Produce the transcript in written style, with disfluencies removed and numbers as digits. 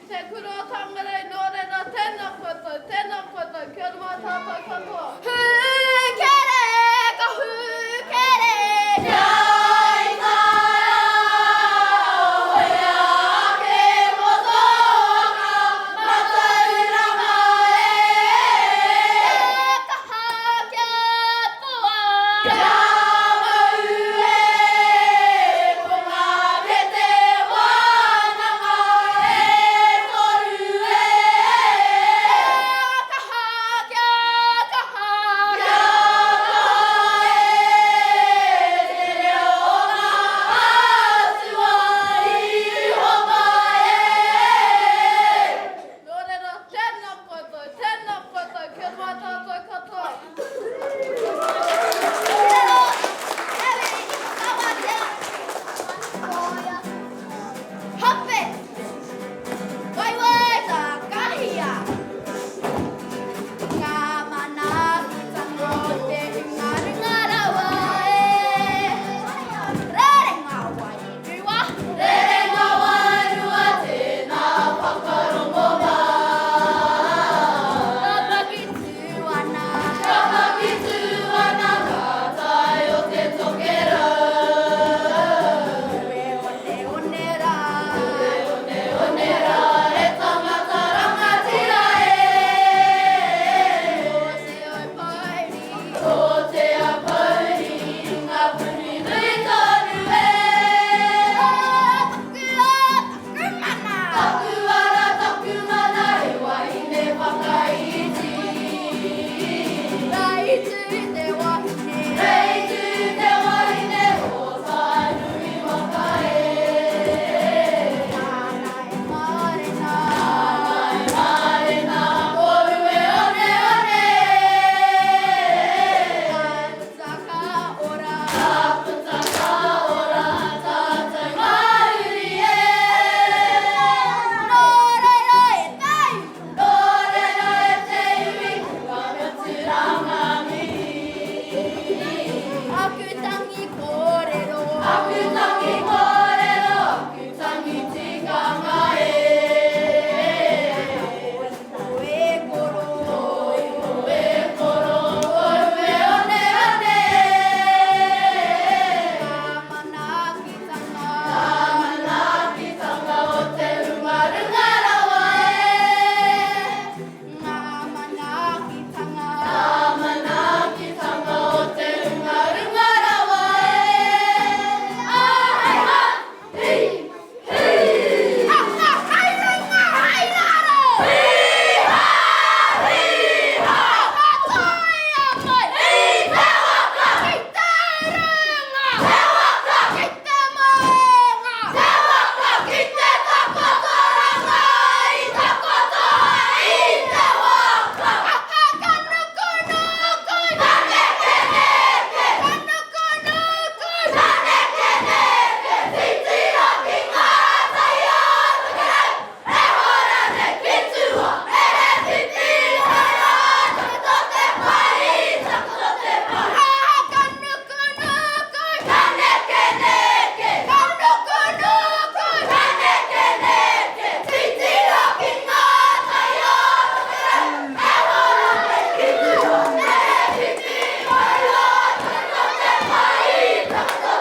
te kuro Otangarei nore no tēnā koto, kia ora tātou katoa. Hukere, ka hukere, Kai taia, oia ke motoka, matauranga ka haka toa. Kia maue, konga ke te wānanga toru Ka haka, ka haka. Kia te reo ngā atua I hopa Nōre no tēnā koto, kia ora tātou katoa. Hape! Wai wai tā kahia! Ngā mana ki tango te ngara wae. Rere ngā wai rua. Rere ngā wairua tēnā whakarongo wā. Kapa ki tuana. Kapa ki tuana ngā tai o te tokerau. Ue one rā. One rā e tangata rangatira Se oi pairi. O te apauri ngā puni nui tonu Taku mana e wahine whakaiti. Reitu te wahine o whanui whakae. Nānai marena, koru e one. Tāputaka ora, tātai mauri Nōrero e te iwi, kua me tiranga mihi. Akutangi kōrero. Akutangi tikanga Oe koro. Oe koro, koru e one. Mana ki tanga. Tāmana ki tanga o te runga rawa Ngā mana ki tanga. Tāmana ki tanga o te runga rawa Ahai ha, hei, hei Hai runga, hai raro. Patai a mai. Hei te waka, Ki te runga. te waka, Ki te maunga. te waka ki te takotoranga I takotoa I te waka Kanuku-nuku. Kaneke-neke, Kanuku-nuku. kaneke-neke, titira ki ngā tai o tukerau. E hora te kitua, e he titi hara, takoto te pai, takoto te pai. Kanuku-nuku. Kaneke-neke, Kanuku-nuku. kaneke-neke, titira ki ngā tai o tukerau. E hora te kitua, e he titi hara, takoto te pai, takoto